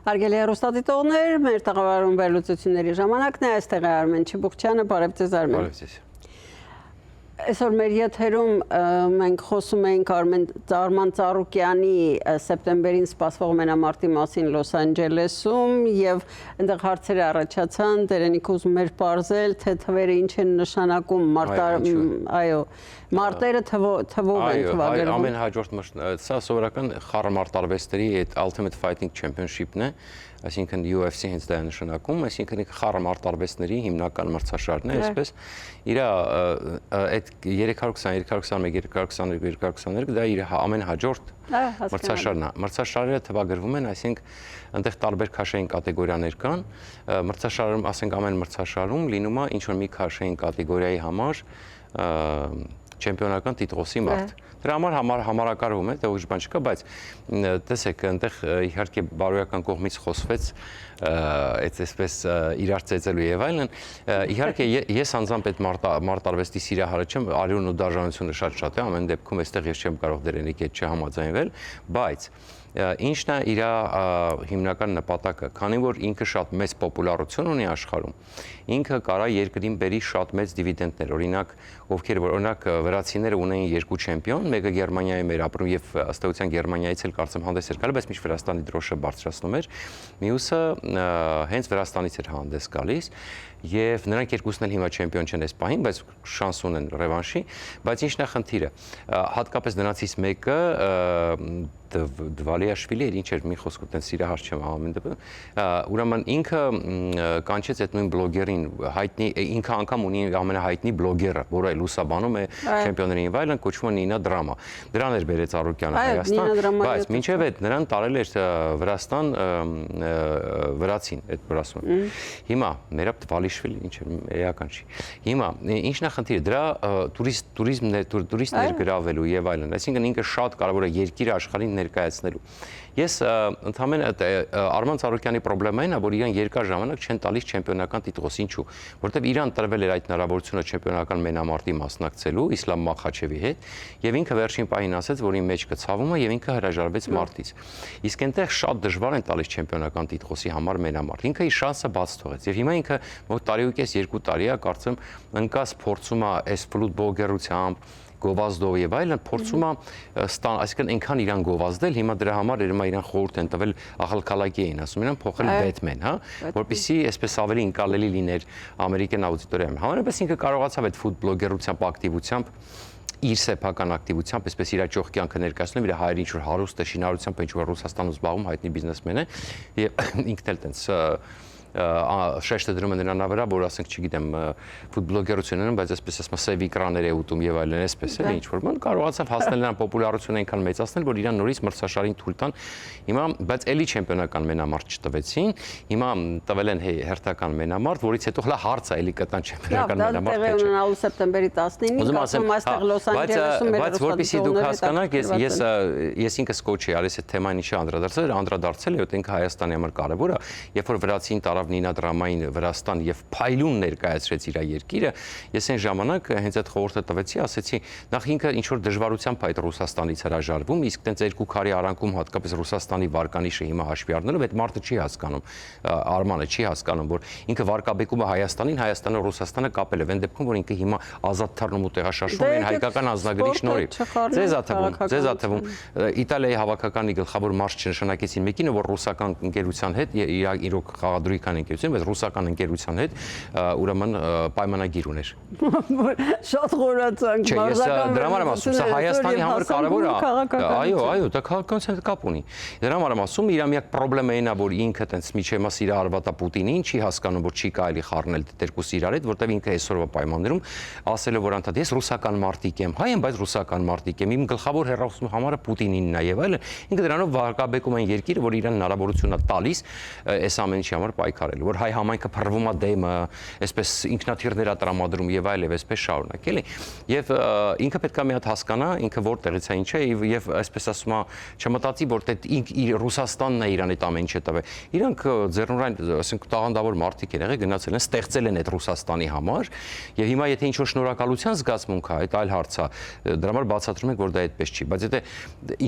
Հարգելի հեռուստադիտողներ, մեր տաղավարում վերլուծությունների ժամանակն է, այստեղ է Արմեն Չիբուխչյանը, բարև ձեզ Արմեն։ Բարև ձեզ։ Այսօր մեր եթերում մենք խոսում էինք Արման Ծառուկյանի սեպտեմբերին սպասվող մենամարտի մասին Լոս Անջելեսում եւ այնտեղ հարցեր առաջացան, Տերենիկը ուզում էր պարզել, թե թվերը ինչ են նշանակում, մարտերը թվով են թվագրվում։ Ամեն հաջորդ սա սովորական խառը մարտարվեստերի այդ Ultimate Fighting Championship-ն է, այսինքն UFC հենց դա է նշանակում, այսինքն խառը մարտարվեստների հիմնական մրցաշարն է, այսպես իր այդ 320, 321, 322, 322 դա իր ամեն հաջորդ մրցաշարն է։ Մրցաշարերը թվագրվում են, այսինքն այնտեղ տարբեր քաշային կատեգորիաներ կան, մրցաշարում, ասենք ամեն մրցաշարում լինում է ինչ որ մի քաշային կատեգորիայի համար չեմպիոնական տիտղոսի մարդ։ Դրա համար համարակարգում է, դա ուրիշ բան չկա, բայց տեսեք, այնտեղ իհարկե բարոյական կողմից խոսվեց այսպես իրար ծեծելու եւ այլն։ Իհարկե ես անձամբ այդ մարտարվեստի սիրահարը չեմ, արյունն ու դաժանությունը շատ է, ամեն դեպքում այստեղ ես չեմ կարող Տերենիկի հետ չհամաձայնվել, բայց ինչն է իր հիմնական նպատակը, քանի որ ինքը շատ մեծ պոպուլարություն ունի աշխարհում, ինքը կարա երկրին բերի շատ մեծ դիվիդենդներ, օրինակ, ովքեր օրինակ վրացիները ունեին երկու չեմպիոն, մեկը Գերմանիայում էր ապրում եւ ըստ էության Գերմանիայից էլ կարծեմ հանդես էր գալիս, բայց միշտ Վրաստանի դրոշը բարձրացնում էր, մյուսը հենց Վրաստանից էր հանդես գալիս եւ նրանք երկուսն էլ հիմա չեմպիոն չեն այս պահին, բայց շանս ունեն ռևանշի, բայց ինչն է խնդիրը, հատկապես նրանցից մեկը Դվալիաշվիլի էր, ինչ էր մի խոսք այդպես սիրահար չեմ ամեն դեպքում, ուրեմն ինքը կանչեց այդ նույն բլոգերին, հայտնի ինքը անգամ ունի ամենահայտնի բլոգերը, որը լուսաբանում է չեմպիոններին եւ այլն, կոչվում է Նինա Դրամա։ Դրան էր բերեց Ծառուկյանը Հայաստան, բայց մինչեւ այդ նրան տարել էր Վրաստան վրացին, այդ վրացուն։ Հիմա Մերապ Դվալիաշվիլի ինչ է էական չի։ Հիմա ինչն է խնդիրը, դրա տուրիստներ գրավելու եւ այլն, այսինքն ինքը շատ կարեւոր է երկիրը աշխարհին ներկայացնելու։ Ես ընդհանրապես Արման Ծառուկյանի խնդրեմն է, որ իրան երկար ժամանակ չեն տալիս չեմպիոնական տիտղոս, ինչու, որտեղ իրան տրվել էր այդ հնարավորությունը չեմպիոնական մենամարտի մասնակցելու Իսլամ Մախաչևի հետ, եւ ինքը վերջին պահին ասաց, որ իր մեջ կցավում է եւ ինքը հրաժարվեց մարտից։ Իսկ այնտեղ շատ դժվար են տալիս չեմպիոնական տիտղոսի համար մենամարտ։ Ինքը իր շանսը բաց թողեց եւ հիմա ինքը մոտ տարի ու կես 2 տարի է, կարծեմ, ընկած փորձում է այս ֆուտբոլգերությամբ գովազդով եւ այլն փորձում է այսինքն այնքան իրան գովազդել, հիմա դրա համար իրան խորհուրդ են տվել աղալքալակի էին ասում, իրան փոխել Բեթմեն, հա, որպեսզի այսպես ավելի ընկալելի լիներ ամերիկյան աուդիտորիայում։ Համենայնպես ինքը կարողացավ այդ ֆուտբոլգերությամբ ակտիվությամբ իր սեփական ակտիվությամբ, այսպես իր ճոխ կյանքը ներկայացնում, իր հայրը ինչ որ հարուստ է շինարարությամբ, ինչ որ Ռուսաստանում զբաղվում հայտնի բիզնեսմեն է եւ ինքն էլ տենց շեշտը դրում են նրան վրա, որ ասենք, չգիտեմ, ֆուտբոլգերություն են, բայց այսպես ասма սև էկրաններ է ուտում եւ այլն, այսպես է, ինչ որ բան կարողացավ հասնել նրան պոպուլարությունը այնքան մեծացնել, որ իրան նորից մրցաշարին թույլ տան։ Հիմա, բայց էլի չեմպիոնական մենամարտ չտվեցին, հիմա տվել են հերթական մենամարտ, որից հետո հլա հարց է էլի կտան չեմպիոնական մենամարտ։ Դա ունենալու սեպտեմբերի 19-ին, ասում այստեղ Լոս Անջելեսում մեր բայց որպեսզի դուք հասկանաք, ես ինքս կոչ էի, արես այդ թեման ինչի անդրադարձել է, որ ինքը Հայաստանի համար կարևոր է, երբ որ վրացին տարավ Նինա Դրամային Վրաստան եւ փայլուն ներկայացրեց իր երկիրը, ես այն ժամանակ հենց այդ խորհուրդը տվեցի, ասեցի, նախ ինքը ինչ որ դժվարությամբ այդ Ռուսաստանից հրաժարվում, իսկ տենց երկու քարի արանքում հատկապես Ռուսաստանի վարկանիշը հիմա հաշվի առնելով, այդ մարդը չի հասկանում, Արմանը չի հասկանում, որ ինքը վարկաբեկում է Հայաստանին, Հայաստանը Ռուսաստանը կապել է, այն դեպքում որ ինքը հիմա ազատ թռնում ու տեղաշարժվում են հայկական անձնագրի շնորհիվ։ Ձեզ ա թվում, Իտալիայի հավաքականի գլխավոր մարշ չնշանակեցին մեկինը, որ ռուսական ընկերության հետ իրոք խաղադրույքան ընկերություն, բայց ռուսական ընկերության հետ ուրեմն պայմանագիր ուներ։ Շատ խորացանք, մարզական դրա համար եմ ասում, սա Հայաստանի համար կարևոր է։ Այո, դա քաղաքականության հետ կապ ունի։ Դրա համար եմ ասում, իր միակ խնդրեմն է, որ ինքը տենց միջեմա սիրահարված է Պուտինին, չի հասկանում, որ չի կարելի խառնել դերկուս իրար հետ, որտեղ ինքը այսօրվա պայմաններում ասելով որ անդադ ես ռուսական մարտիկ եմ, հայ եմ, բայց ռուսական մարտիկ եմ, իմ գլխավոր հերոսու համարը Պուտինինն է եւ այլն, ինքը դրանով վարկաբեկում են երկիրը, որ իրան հնարավորություն է տալիս այս ամեն ինչի համար պայքարել։ պայքարելու, որ հայ համայնքը փռվում է դեմը, այսպես ինքնաթիռներ է տրամադրում եւ այլև, այսպես շարունակ, էլի։ Եվ ինքը պետք է մի հատ հասկանա, ինքը որտեղից է, ինչ է եւ այսպես ասում է, չմտածի, որ դե Ռուսաստանն է իրան այդ ամեն ինչը տվել։ Իրանք ձեռնորեն, ասենք տաղանդավոր մարդիկ են եղել, գնացել են, ստեղծել են այդ Ռուսաստանի համար, եւ հիմա եթե ինչ որ շնորհակալության զգացմունք է, այդ այլ հարց է, դրա համար բացատրում ենք, որ դա այդպես չի, բայց եթե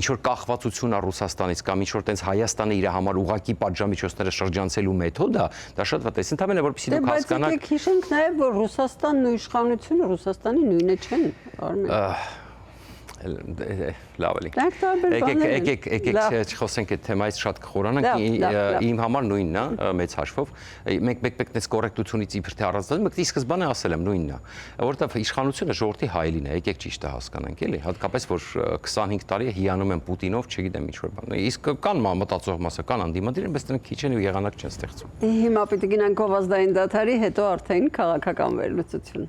ինչ որ կախվածություն է Ռուսաստանից կամ ինչ որ տենց Հայաստանը իր համար ուղակի պատժամիջոցները շրջանցելու մեթոդ է, դա շատ վատ է, ընդհանրապես որպեսզի դուք հասկանաք։ Բայց հիշենք նաեւ, որ Ռուսաստանն ու իշխանությունը Ռուսաստանի նույնը չեն, Արմեն։ Լավ էլի։ Եկեք խոսենք այդ թեմայից շատ կխորանանք, իմ համար նույնն է, մեծ հաշվով, մենք այդպես կոռեկտությունից իբր թե առանձնացել, մենք ի սկզբանե ասել եմ նույնն է, որովհետև իշխանությունը ժողովրդի հայելին է, եկեք ճիշտը հասկանանք, էլի, հատկապես որ 25 տարի է հիանում են Պուտինով, չգիտեմ ինչ որ բան։ Իսկ կան մտածող մասը, կան անդիմադիր, բայց դրանք քիչ են ու եղանակ չեն ստեղծում։ Հիմա պիտի գնանք գովազդային դադարի, հետո արդեն քաղաքական վերլուծություն։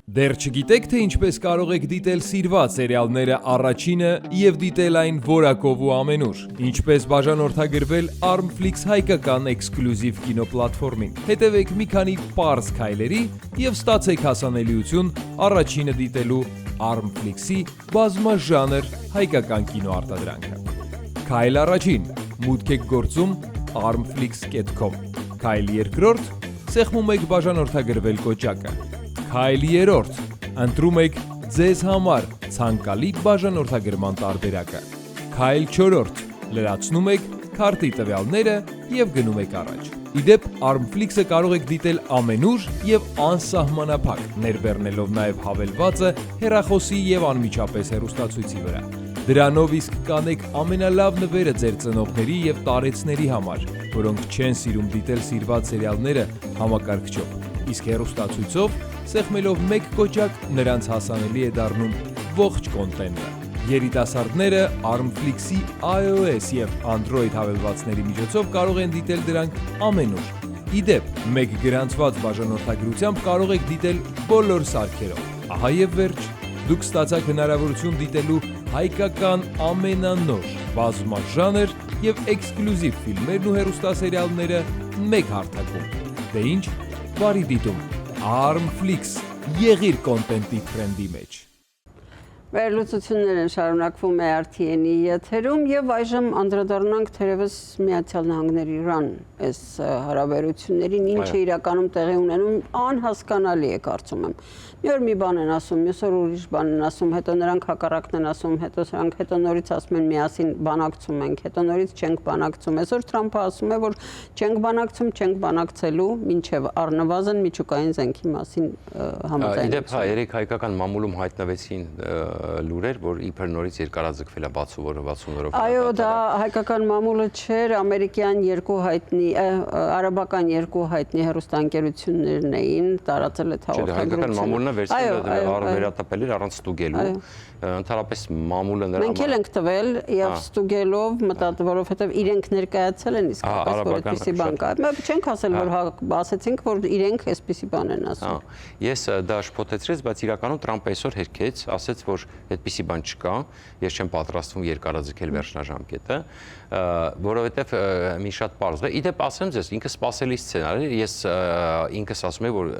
Դեռ չգիտեք, թե ինչպես կարող եք դիտել սիրված սերիալները առաջինը և դիտել այն որակով ու ամենուր։ Ինչպես բաժանորդագրվել Armflix հայկական էքսկլյուզիվ կինոպլատֆորմին։ Հետևեք մի քանի պարզ քայլերի և ստացեք հասանելիություն առաջինը դիտելու Armflix-ի բազմաժանր հայկական կինոարտադրանքը։ Քայլ առաջին. մուտք եք գործում armflix.com։ Քայլ երկրորդ. սեղմում եք բաժանորդագրվել կոճակը։ Քայլ երրորդ. ընտրում եք ձեզ համար ցանկալի բաժանորդագրման տարբերակը։ Քայլ չորրորդ. լրացնում եք քարտի տվյալները և գնում եք առաջ։ Իդեպ Armflix-ը կարող եք դիտել ամենուր և անսահմանափակ, ներբեռնելով նաև հավելվածը հեռախոսի և անմիջապես հեռուստացույցի վրա։ Դրանով իսկ կանեք ամենալավ նվերը ձեր ծնողների և տարեցների համար, որոնք չեն սիրում դիտել սիրված սերիալները համակարգչով, իսկ հեռուստացույցով սեղմելով մեկ կոճակ նրանց հասանելի է դառնում ողջ կոնտենտը։ Երիտասարդները Armflix-ի iOS և Android հավելվածների միջոցով կարող են դիտել դրանք ամենուր։ Իդեպ, մեկ գրանցված բաժանորդագրությամբ կարող եք դիտել բոլոր սարքերով։ Ահա և վերջ, դուք ստացաք հնարավորություն դիտելու հայկական ամենանոր, բազմաժանր և էքսկլյուզիվ ֆիլմերն ու հեռուստասերիալները մեկ հարթակում։ Դե ինչ, բարի դիտում։ Armflix, եղիր կոնտենտի թրենդի մեջ։ Վերլուծությունները շարունակվում է RTN-ի եթերում եւ այժմ անդրադառնանք թերևս Միացյալ Նահանգների Իրան այս հարաբերություններին, ինչը իրականում տեղի ունենում, անհասկանալի է կարծում եմ։ Մի օր մի բան են ասում, մյուս օր ուրիշ բան են ասում, հետո նրանք հակառակն են ասում, հետո նորից ասում են միասին բանակցում ենք, հետո նորից չենք բանակցում։ Այսօր Թրամփը ասում է, որ չենք բանակցում, չենք բանակցելու, մինչև առնվազն միջուկային զենքի մասին համաձայնություն։ Իդեպ երեք հայկական մամուլում հայտնվեցին լուրեր, որ իբր նորից երկարաձգվել է 60 օրով։ Այո, դա հայկական մամուլը չէր, ամերիկյան երկու հայտնի, արաբական երկու հայտնի հեռուստաընկերություններն էին, տարածել այդ հաղորդագրությունը։ Վերատապել էր առանց ստուգելու, ընդհանրապես մամուլը նրա Մենք էլ ենք տվել եւ ստուգելով որովհետեւ իրենք ներկայացել են իսկապես որ այդպիսի բան կա։ Մենք չենք ասել որ ասեցինք որ իրենք այսպիսի բան են ասում։ Ես դա շփոթեցրեց, բայց իրականում Թրամփը այսօր հերքեց, ասեց որ այդպիսի բան չկա, ես չեմ պատրաստվում երկարաձգել վերջնաժամկետը, որովհետեւ մի շատ պարզ է։ Իդեպ ասեմ ձեզ, ինքը սպասելի սցենար է, ես ինքս ասում եմ որ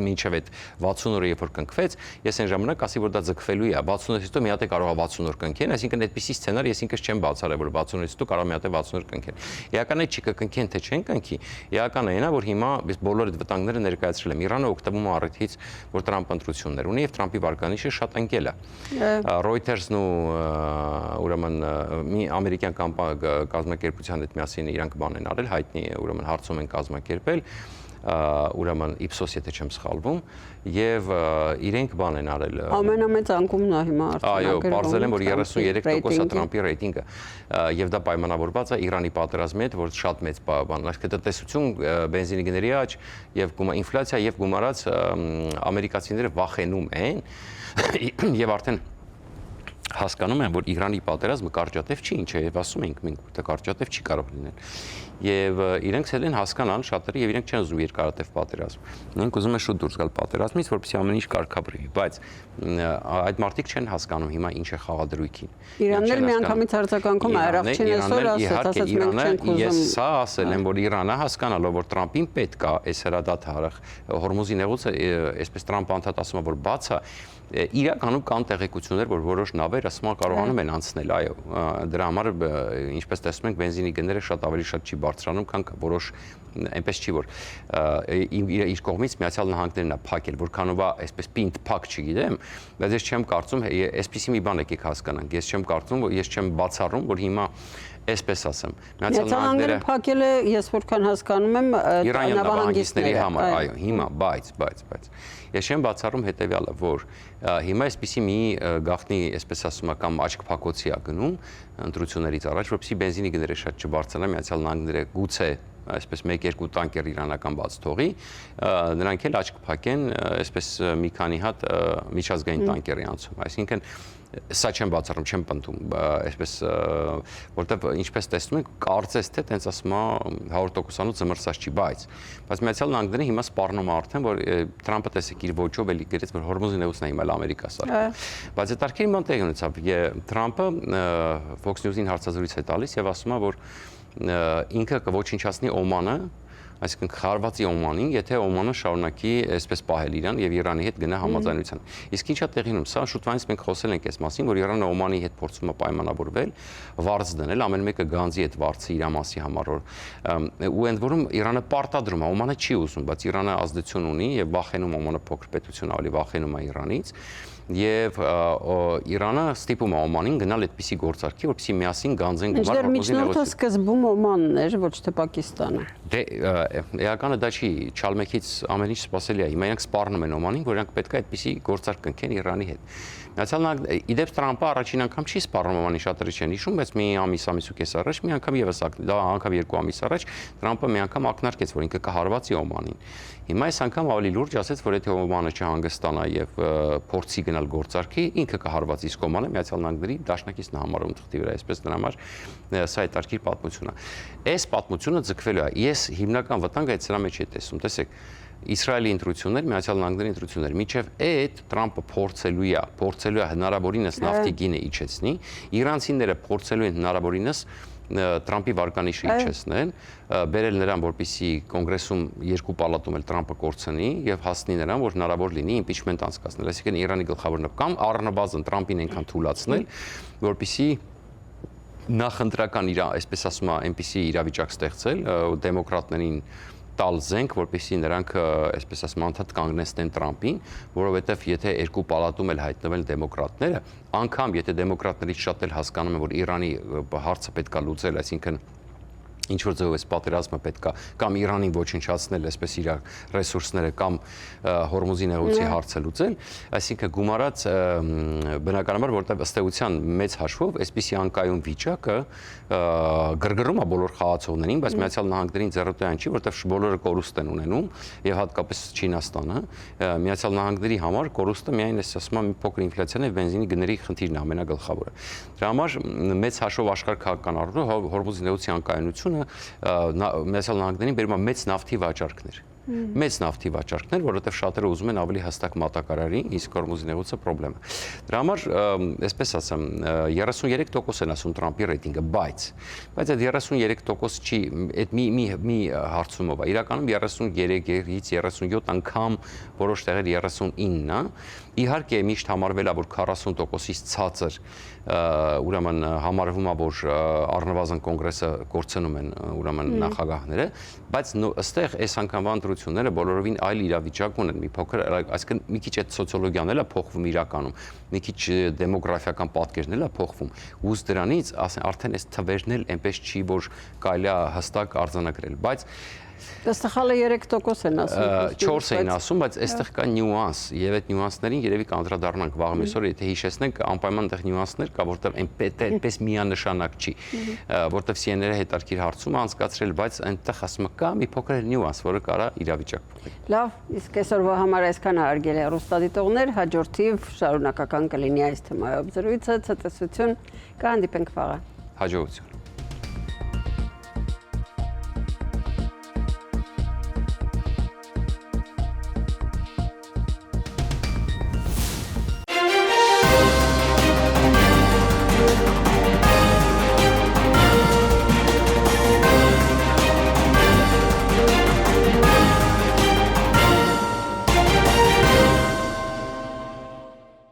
մինչև այդ 60 օրը երբ որ կնքվեց, ես այն ժամանակ ասի որ դա ձգվելու է, 60 օրից հետո մի հատ է կարող է 60 օր կնքեն, այսինքն այդպիսի սցենար ես ինքս չեմ բացառել, որ 60 օրից հետո կարող մի հատ է 60 օր կնքեն։ Էականն է չի կնքեն թե չեն կնքի, էականն է նա որ հիմա բոլոր այդ վտանգները ներկայացրել եմ։ Իրանը օգտվում է առիթից, որ Թրամփ ընտրություններ ունի եւ Թրամփի վարկանիշը շատ ընկել է։ Reuters-ն ու ուրեմն մի ամերիկյան կազմակերպության հետ միասին իրանք բան են արել, հայտնի է, ուրեմն հարցում են կազմակերպել, ուրեմն Ipsos եթե չեմ սխալվում, եւ իրենք բան են արել։ Ամենամեծ անկումն է հիմա արդեն։ Այո, բարձել են որ 33% է Թրամփի ռեյտինգը, եւ դա պայմանավորված է Իրանի պատերազմի հետ, որ շատ մեծ բան, այսինքն տնտեսություն, բենզինի գների աճ եւ ինֆլյացիա եւ գումարած ամերիկացիները վախենում են եւ արդեն հասկանում են, որ Իրանի պատերազմը կարճատև չի, ինչ է, եւ ասում ենք մենք, որ կարճատև չի կարող լինել։ Եվ իրենք ցել են հասկանալ շատերը եւ իրենք չեն ուզում երկարատև պատերազմ։ Նրանք ուզում են շուտ դուրս գալ պատերազմից, որպեսզի ամեն ինչ կարգավորվի, բայց այդ մարդիկ չեն հասկանում հիմա ինչ է խաղադրույքին։ Իրանն էլ միանգամից արձագանքում է, Արաքչին այսօր ասաց մենք չենք ուզում։ Ես սա ասել եմ, որ Իրանը հասկանալով, որ Տրամպին պետք է այս հրադադարը Հորմուզի նեղուցը, այսպես Տրամպը անդադ ասում է, որ բաց է, իրականում կան տեղեկություններ, որ որոշ նավեր ասում կարողանում են անցնել, այո, դրա համար ինչպես տեսնում ենք բենզինի գները շատ ավելի շատ չի բարձրանում, քան որոշ այնպես չի որ իր կողմից Միացյալ Նահանգներն է փակել, որքանով է այսպես պինդ փակ չգիտեմ, բայց ես չեմ կարծում, այսպեսի մի բան եկեք հասկանանք, ես չեմ կարծում, ես չեմ բացառում, որ հիմա այսպես ասեմ, Միացյալ Նահանգները փակել է, ես որքան հասկանում եմ, նավահանգիստների համար, այո, հիմա, բայց ես չեմ բացառում հետեւյալը, որ հիմա այսպեսի մի գաղտնի, այսպես ասում կամ աչք փակոցի է գնում ընտրություններից առաջ, որպեսզի բենզինի գները շատ չբարձրանա, Միացյալ Նահանգները գուցե այսպես 1-2 տանկեր իրանական բաց թողի, նրանք էլ աչք փակեն, այսպես մի քանի հատ միջազգային տանկերի անցում, այսինքն սա չեմ բացառում, չեմ պնդում, այսպես որտեվ ինչպես տեսնում եք, կարծես թե տենց ասում է 100%-անոց զմրսած չի, բայց Միացյալ Նահանգները հիմա սպառնում է արդեն, որ Տրամպը տեսեք իր ոճով էլի գրեց, որ Հորմուզի նեղուցն է հիմա Ամերիկա սարքում, բայց այդ արկերի ման տեղ ունեցավ, Տրամպը Fox News-ին հարցազրույց է տալիս եւ ասում է, որ ինքը կոչնչացնի Օմանը, այսինքն խարվածի Օմանին, եթե Օմանը շարունակի այսպես պահել իրան եւ Իրանի հետ գնա համաձայնության։ Իսկ ինչա տեղի ունում, սա շուտվանից մենք խոսել ենք այս մասին, որ Իրանը Օմանի հետ փորձում է պայմանավորվել, վարձ դնել, ամեն մեկը գանձի այդ վարձը իր մասի համար, ու ընդ որում Իրանը պարտադրում է, Օմանը չի ուզում, բայց Իրանը ազդեցություն ունի եւ վախենում Օմանը փոքր պետություն ավելի վախենում է Իրանից։ Եվ Իրանը ստիպում է Օմանին գնալ այդպիսի գործարքի, որպեսզի միասին գանձեն գումար Հորմուզի նեղուցին։ Միջնորդը սկզբում Օմանն էր, ոչ թե Պակիստանը։ Դե էականը դա չի, չալմեքից ամեն ինչ սպասելի է։ Հիմա իրանք սպառնում են Օմանին, որ իրանք պետք է այդպիսի գործարք կնքեն Իրանի հետ։ Միացյալ Նահանգները, իդեպ Տրամպը առաջին անգամ չի սպառնում Օմանին, շատերը չեն հիշում, բայց մի ամիս ու կես առաջ, մի անգամ եւս դա անգամ 2 ամիս առաջ Տրամպը մի անգամ ակնարկեց, որ ինքը կհարվածի Օմանին։ Հիմա այս անգամ ավելի լուրջ ասեց, որ եթե Օմանը չհանգստանա եւ փորձի գնալ գործարքի, ինքը կհարվածի, իսկ Օմանը Միացյալ Նահանգների դաշնակիցն է համարում թղթի վրա, այսպես դրա համար սա այդ արկիր պատմություն է։ Այս պատմությունը ձգվելու է։ Ես հիմնական վտանգը այդ սրա մեջ է տեսում, տեսեք, Իսրայելի ընտրություններ, Միացյալ Նահանգների ընտրություններ, միջև այդ Տրամպը փորձելու է հնարավորինս նավթի գինը իջեցնի, իրանցիները փորձելու են հնարավորինս Տրամպի վարկանիշը իջեցնել, բերել նրան, որպեսզի կոնգրեսում երկու պալատում էլ Տրամպը կորցնի եւ հասնի նրան, որ հնարավոր լինի իմպիչմենտ անցկացնել, այսինքն Իրանի գլխավոր նպատակը կամ առնվազն Տրամպին այնքան թույլատրել, որպեսզի նախընտրական իր, այսպես ասում է, այնպիսի իրավիճակ ստեղծել դեմոկրատներին տալ զենք, որպեսզի նրանք, այսպես ասում, անդադ կանգնեցնեն Տրամպին, որովհետև եթե երկու պալատում էլ հայտնվել դեմոկրատները, անգամ եթե դեմոկրատներից շատ էլ հասկանում են, որ Իրանի հարցը պետք է լուծել, այսինքն ինչ որ ձևով այս պատերազմը պետք է կամ Իրանին ոչնչացնել, այսպես իր ռեսուրսները կամ Հորմուզի նեղուցի հարցը լուծել, այսինքն գումարած բնականաբար, որտեղ ըստ էության մեծ հաշվով այսպիսի անկայուն վիճակը գրգռում է բոլոր խաղացողներին, բայց Միացյալ Նահանգներին ձեռնտոյան չի, որտեղ բոլորը կորուստ են ունենում եւ հատկապես Չինաստանը, Միացյալ Նահանգների համար կորուստը միայն այս ասում եմ մի փոքր ինֆլյացիան եւ բենզինի գների խնդիրն է ամենագլխավորը։ Դրա համար մեծ հաշվով աշխարհ քաղաքական առումով Հորմուզի նեղուցի անկայունությունը Միացյալ Նահանգներին բերում է մեծ նավթի վաճառքներ, որովհետև շատերը ուզում են ավելի հստակ մատակարարի, իսկ Հորմուզի նեղուցը խնդրեմ է։ Դրա համար, այսպես ասեմ, 33% են ասում Տրամպի ռեյտինգը, բայց այդ 33% չի, այդ մի հարցումով է, իրականում 33-ից 37 անգամ, որոշ տեղեր 39-ն է, իհարկե միշտ համարվել է, որ 40%-ից ցածր ուրեմն համարվում է, որ առնվազն կոնգրեսը կորցնում են ուրեմն նախագահները, բայց ըստեղ այս անգամվա ընտրությունները բոլորովին այլ իրավիճակ ունեն, մի փոքր, այսինքն մի քիչ այդ սոցիոլոգիան էլ է փոխվում իրականում, մի քիչ դեմոգրաֆիական պատկերն էլ է փոխվում, ուս դրանից արդեն այս թվերն էլ այնպես չի, որ կարելի է հստակ արձանագրել, բայց Ստախալը 3% են ասում։ 4 էին ասում, բայց այստեղ կա նյուանս, եւ այդ նյուանսներին երևի կանդրադառնանք վաղ մեսօր, եթե հիշեցնենք, անպայման այդտեղ նյուանսներ կա, որտեղ այնպես միանշանակ չի, որտեղ CNN-ը հետարքիր հարցում անցկացրել, բայց այնտեղ ասում կա մի փոքր նյուանս, որը կարա իրավիճակ փոխի։ Լավ, իսկ այսօրվա համար այսքան հարգելի հեռուստադիտողներ, հաջորդիվ շարունակական կլինի այս թեմայով զրույցը, ցտեսություն, կհանդիպենք վաղը։ Հաջողություն։